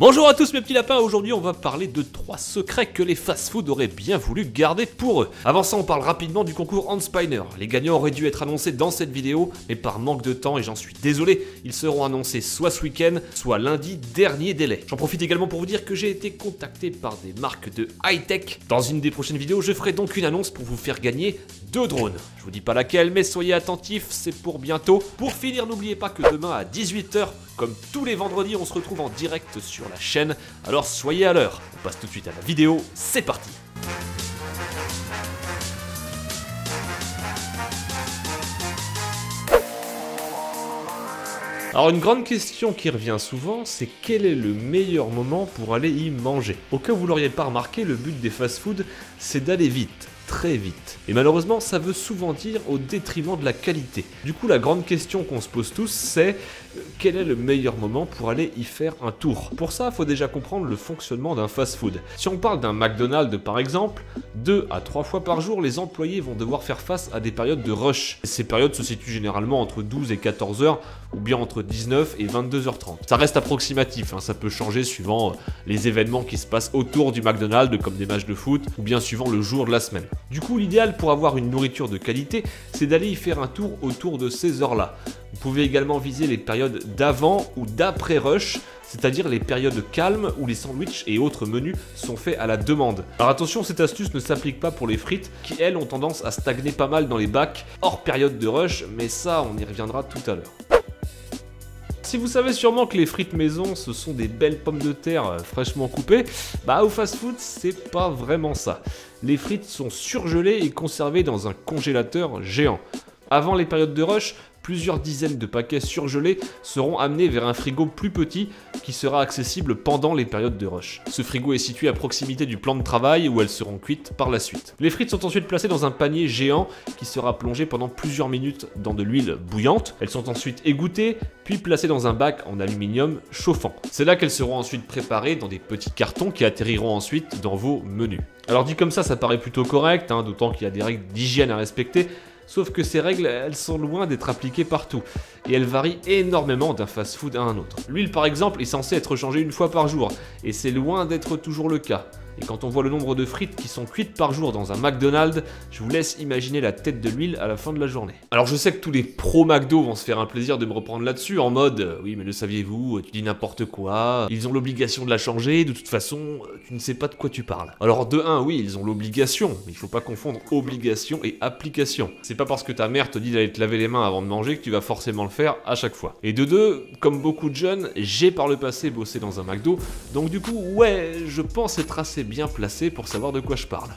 Bonjour à tous mes petits lapins, aujourd'hui on va parler de 3 secrets que les fast-food auraient bien voulu garder pour eux. Avant ça on parle rapidement du concours Hans Spiner. Les gagnants auraient dû être annoncés dans cette vidéo, mais par manque de temps, et j'en suis désolé, ils seront annoncés soit ce week-end, soit lundi, dernier délai. J'en profite également pour vous dire que j'ai été contacté par des marques de high-tech. Dans une des prochaines vidéos, je ferai donc une annonce pour vous faire gagner 2 drones. Je vous dis pas laquelle, mais soyez attentifs, c'est pour bientôt. Pour finir, n'oubliez pas que demain à 18 h, comme tous les vendredis, on se retrouve en direct sur la chaîne, alors soyez à l'heure. On passe tout de suite à la vidéo, c'est parti. Alors une grande question qui revient souvent, c'est quel est le meilleur moment pour aller y manger? Au cas où vous l'auriez pas remarqué, le but des fast-food, c'est d'aller vite. Très vite. Et malheureusement, ça veut souvent dire au détriment de la qualité. Du coup, la grande question qu'on se pose tous, c'est quel est le meilleur moment pour aller y faire un tour? Pour ça, il faut déjà comprendre le fonctionnement d'un fast-food. Si on parle d'un McDonald's par exemple, 2 à 3 fois par jour, les employés vont devoir faire face à des périodes de rush. Ces périodes se situent généralement entre 12 et 14 h, ou bien entre 19 et 22 h 30. Ça reste approximatif, hein, ça peut changer suivant les événements qui se passent autour du McDonald's, comme des matchs de foot, ou bien suivant le jour de la semaine. Du coup, l'idéal pour avoir une nourriture de qualité, c'est d'aller y faire un tour autour de ces heures-là. Vous pouvez également viser les périodes d'avant ou d'après rush, c'est-à-dire les périodes calmes où les sandwichs et autres menus sont faits à la demande. Alors attention, cette astuce ne s'applique pas pour les frites qui, elles, ont tendance à stagner pas mal dans les bacs hors période de rush, mais ça, on y reviendra tout à l'heure. Si vous savez sûrement que les frites maison, ce sont des belles pommes de terre fraîchement coupées, bah au fast-food, c'est pas vraiment ça. Les frites sont surgelées et conservées dans un congélateur géant. Avant les périodes de rush, plusieurs dizaines de paquets surgelés seront amenés vers un frigo plus petit qui sera accessible pendant les périodes de rush. Ce frigo est situé à proximité du plan de travail où elles seront cuites par la suite. Les frites sont ensuite placées dans un panier géant qui sera plongé pendant plusieurs minutes dans de l'huile bouillante. Elles sont ensuite égouttées, puis placées dans un bac en aluminium chauffant. C'est là qu'elles seront ensuite préparées dans des petits cartons qui atterriront ensuite dans vos menus. Alors dit comme ça paraît plutôt correct, hein, d'autant qu'il y a des règles d'hygiène à respecter. Sauf que ces règles, elles sont loin d'être appliquées partout, et elles varient énormément d'un fast-food à un autre. L'huile par exemple est censée être changée une fois par jour, et c'est loin d'être toujours le cas. Et quand on voit le nombre de frites qui sont cuites par jour dans un McDonald's, je vous laisse imaginer la tête de l'huile à la fin de la journée. Alors je sais que tous les pros McDo vont se faire un plaisir de me reprendre là-dessus, en mode oui mais le saviez-vous, tu dis n'importe quoi, ils ont l'obligation de la changer, de toute façon, tu ne sais pas de quoi tu parles. Alors de 1, oui, ils ont l'obligation, mais il faut pas confondre obligation et application. C'est pas parce que ta mère te dit d'aller te laver les mains avant de manger que tu vas forcément le faire à chaque fois. Et de 2, comme beaucoup de jeunes, j'ai par le passé bossé dans un McDo, donc du coup, ouais, je pense être assez bien placé pour savoir de quoi je parle.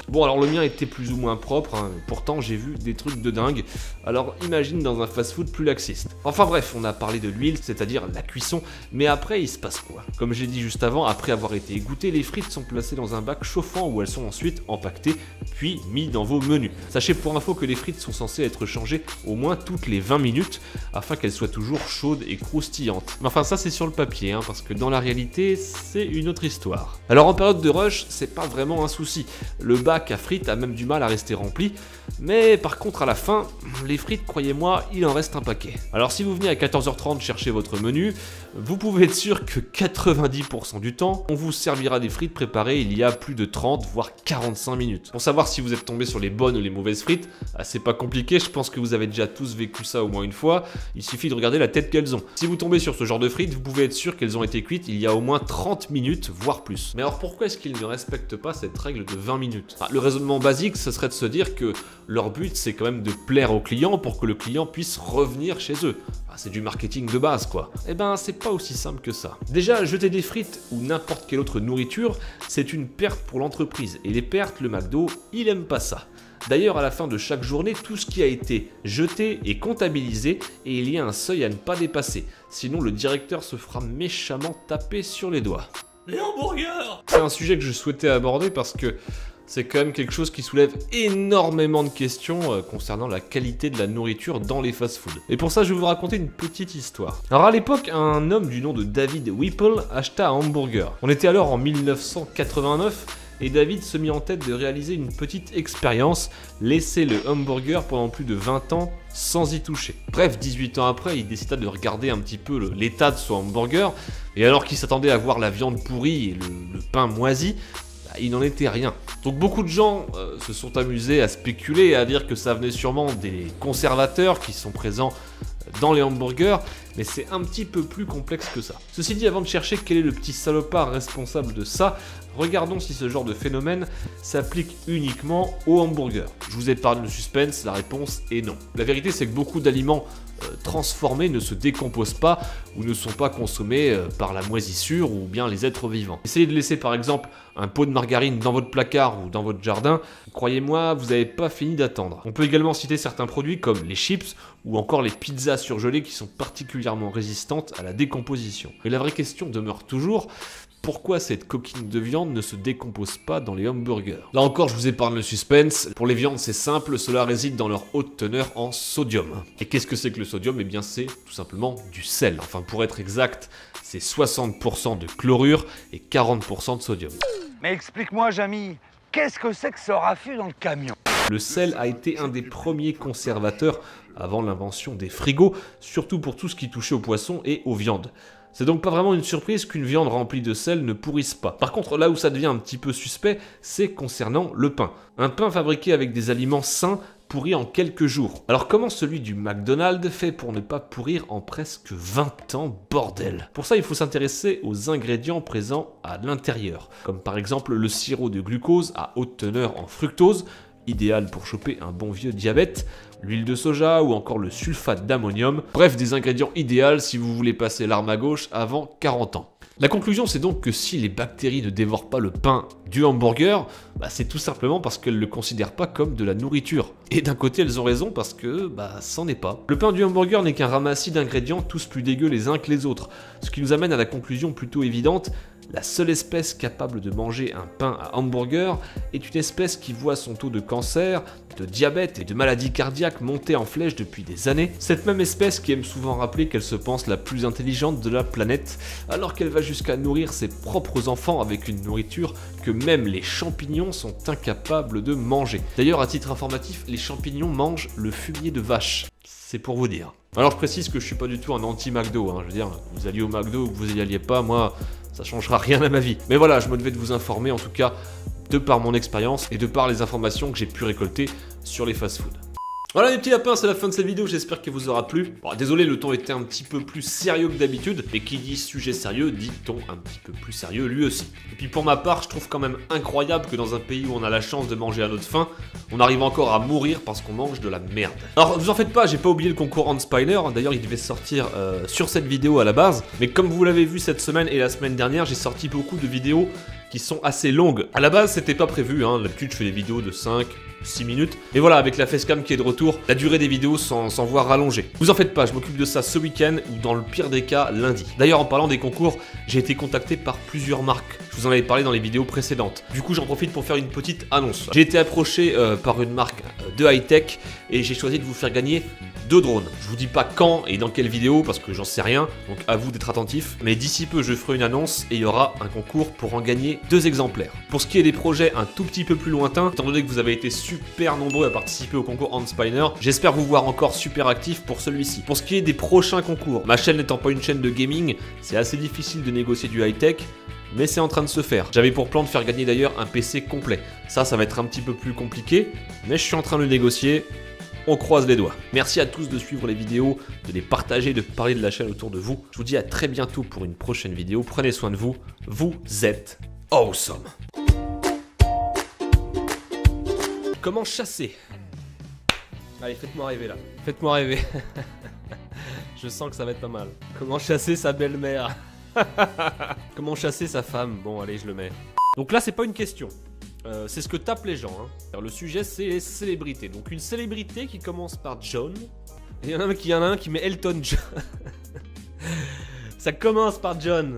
Bon alors le mien était plus ou moins propre, hein, pourtant j'ai vu des trucs de dingue, alors imagine dans un fast-food plus laxiste. Enfin bref, on a parlé de l'huile, c'est-à-dire la cuisson, mais après il se passe quoi? Comme j'ai dit juste avant, après avoir été égouttées, les frites sont placées dans un bac chauffant où elles sont ensuite empaquetées, puis mises dans vos menus. Sachez pour info que les frites sont censées être changées au moins toutes les 20 minutes, afin qu'elles soient toujours chaudes et croustillantes. Mais enfin ça c'est sur le papier, hein, parce que dans la réalité, c'est une autre histoire. Alors en période de rush, c'est pas vraiment un souci. Le bac à frites a même du mal à rester rempli, mais par contre à la fin, les frites, croyez-moi, il en reste un paquet. Alors si vous venez à 14 h 30 chercher votre menu, vous pouvez être sûr que 90% du temps, on vous servira des frites préparées il y a plus de 30 voire 45 minutes. Pour savoir si vous êtes tombé sur les bonnes ou les mauvaises frites, c'est pas compliqué, je pense que vous avez déjà tous vécu ça au moins une fois, il suffit de regarder la tête qu'elles ont. Si vous tombez sur ce genre de frites, vous pouvez être sûr qu'elles ont été cuites il y a au moins 30 minutes, voire plus. Mais alors pourquoi est-ce qu'ils ne respectent pas cette règle de 20 minutes? Le raisonnement basique, ce serait de se dire que leur but, c'est quand même de plaire au client pour que le client puisse revenir chez eux. C'est du marketing de base, quoi. Eh ben, c'est pas aussi simple que ça. Déjà, jeter des frites ou n'importe quelle autre nourriture, c'est une perte pour l'entreprise. Et les pertes, le McDo, il aime pas ça. D'ailleurs, à la fin de chaque journée, tout ce qui a été jeté est comptabilisé et il y a un seuil à ne pas dépasser. Sinon, le directeur se fera méchamment taper sur les doigts. Les hamburgers! C'est un sujet que je souhaitais aborder parce que c'est quand même quelque chose qui soulève énormément de questions concernant la qualité de la nourriture dans les fast-foods. Et pour ça, je vais vous raconter une petite histoire. Alors à l'époque, un homme du nom de David Whipple acheta un hamburger. On était alors en 1989 et David se mit en tête de réaliser une petite expérience, laisser le hamburger pendant plus de 20 ans sans y toucher. Bref, 18 ans après, il décida de regarder un petit peu l'état de son hamburger, et alors qu'il s'attendait à voir la viande pourrie et le pain moisi, il n'en était rien. Donc beaucoup de gens se sont amusés à spéculer et à dire que ça venait sûrement des conservateurs qui sont présents dans les hamburgers, mais c'est un petit peu plus complexe que ça. Ceci dit, avant de chercher quel est le petit salopard responsable de ça, regardons si ce genre de phénomène s'applique uniquement aux hamburgers. Je vous épargne le suspense, la réponse est non. La vérité, c'est que beaucoup d'aliments transformés ne se décomposent pas ou ne sont pas consommés par la moisissure ou bien les êtres vivants. Essayez de laisser par exemple un pot de margarine dans votre placard ou dans votre jardin, croyez-moi, vous n'avez pas fini d'attendre. On peut également citer certains produits comme les chips ou encore les pizzas surgelées qui sont particulièrement résistantes à la décomposition. Mais la vraie question demeure toujours: pourquoi cette coquille de viande ne se décompose pas dans les hamburgers? Là encore, je vous épargne le suspense. Pour les viandes, c'est simple, cela réside dans leur haute teneur en sodium. Et qu'est-ce que c'est que le sodium? Eh bien, c'est tout simplement du sel. Enfin, pour être exact, c'est 60% de chlorure et 40% de sodium. Mais explique-moi, Jamy, qu'est-ce que c'est que ce raffut dans le camion? Le sel a été un des premiers conservateurs avant l'invention des frigos, surtout pour tout ce qui touchait aux poissons et aux viandes. C'est donc pas vraiment une surprise qu'une viande remplie de sel ne pourrisse pas. Par contre, là où ça devient un petit peu suspect, c'est concernant le pain. Un pain fabriqué avec des aliments sains pourrit en quelques jours. Alors comment celui du McDonald's fait pour ne pas pourrir en presque 20 ans, bordel? Pour ça, il faut s'intéresser aux ingrédients présents à l'intérieur, comme par exemple le sirop de glucose à haute teneur en fructose, idéal pour choper un bon vieux diabète, l'huile de soja ou encore le sulfate d'ammonium, bref des ingrédients idéaux si vous voulez passer l'arme à gauche avant 40 ans. La conclusion, c'est donc que si les bactéries ne dévorent pas le pain du hamburger, c'est tout simplement parce qu'elles ne le considèrent pas comme de la nourriture. Et d'un côté, elles ont raison parce que, c'en est pas. Le pain du hamburger n'est qu'un ramassis d'ingrédients tous plus dégueux les uns que les autres, ce qui nous amène à la conclusion plutôt évidente: la seule espèce capable de manger un pain à hamburger est une espèce qui voit son taux de cancer, de diabète et de maladies cardiaques monter en flèche depuis des années. Cette même espèce qui aime souvent rappeler qu'elle se pense la plus intelligente de la planète, alors qu'elle va jusqu'à nourrir ses propres enfants avec une nourriture que même les champignons sont incapables de manger. D'ailleurs, à titre informatif, les champignons mangent le fumier de vache. C'est pour vous dire. Alors je précise que je suis pas du tout un anti-McDo, je veux dire, vous alliez au McDo ou que vous y alliez pas, moi, ça changera rien à ma vie. Mais voilà, je me devais de vous informer, en tout cas, de par mon expérience et de par les informations que j'ai pu récolter sur les fast-foods. Voilà les petits lapins, c'est la fin de cette vidéo, j'espère qu'elle vous aura plu. Bon, désolé, le ton était un petit peu plus sérieux que d'habitude, mais qui dit sujet sérieux dit ton un petit peu plus sérieux lui aussi. Et puis pour ma part, je trouve quand même incroyable que dans un pays où on a la chance de manger à notre faim, on arrive encore à mourir parce qu'on mange de la merde. Alors vous en faites pas, j'ai pas oublié le concours Hand Spiner, d'ailleurs il devait sortir sur cette vidéo à la base, mais comme vous l'avez vu cette semaine et la semaine dernière, j'ai sorti beaucoup de vidéos qui sont assez longues. À la base, c'était pas prévu, d'habitude je fais des vidéos de 5-6 minutes. Et voilà, avec la facecam qui est de retour, la durée des vidéos s'en voit rallongée. Vous en faites pas, je m'occupe de ça ce week-end ou dans le pire des cas, lundi. D'ailleurs, en parlant des concours, j'ai été contacté par plusieurs marques. Je vous en avais parlé dans les vidéos précédentes. Du coup, j'en profite pour faire une petite annonce. J'ai été approché par une marque de high-tech et j'ai choisi de vous faire gagner 2 drones. Je vous dis pas quand et dans quelle vidéo parce que j'en sais rien, donc à vous d'être attentifs. Mais d'ici peu, je ferai une annonce et il y aura un concours pour en gagner 2 exemplaires. Pour ce qui est des projets un tout petit peu plus lointains, étant donné que vous avez été super nombreux à participer au concours Hand Spiner, j'espère vous voir encore super actif pour celui-ci. Pour ce qui est des prochains concours, ma chaîne n'étant pas une chaîne de gaming, c'est assez difficile de négocier du high-tech, mais c'est en train de se faire. J'avais pour plan de faire gagner d'ailleurs un PC complet. Ça va être un petit peu plus compliqué, mais je suis en train de le négocier. On croise les doigts. Merci à tous de suivre les vidéos, de les partager, de parler de la chaîne autour de vous. Je vous dis à très bientôt pour une prochaine vidéo. Prenez soin de vous. Vous êtes awesome. Comment chasser? Allez, faites-moi rêver là. Faites-moi rêver. Je sens que ça va être pas mal. Comment chasser sa belle-mère? Comment chasser sa femme? Bon, allez, je le mets. Donc là, c'est pas une question. C'est ce que tapent les gens. Le sujet, c'est les célébrités. Donc une célébrité qui commence par John. Et il y en a un qui met Elton John. Ça commence par John.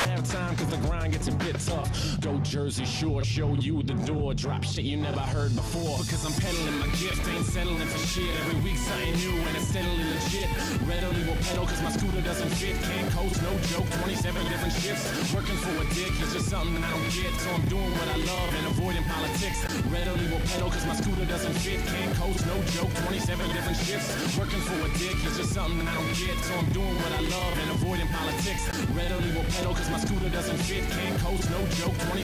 Halftime cause the grind gets a bit tough. Go Jersey Shore, show you the door. Drop shit you never heard before. Because I'm peddling my gift, ain't settling for shit. Every week something new and it's steadily legit. Readily will pedal cause my scooter doesn't fit. Can't coast, no joke, 27 different shifts. Working for a dick is just something I don't get. So I'm doing what I love and avoiding politics. Readily will pedal cause my scooter doesn't fit. Can't coast, no joke, 27 different shifts. Working for a dick is just something I don't get. So I'm doing what I love and avoiding politics. Readily will pedal cause my scooter doesn't fit. Can't coast, no joke, 20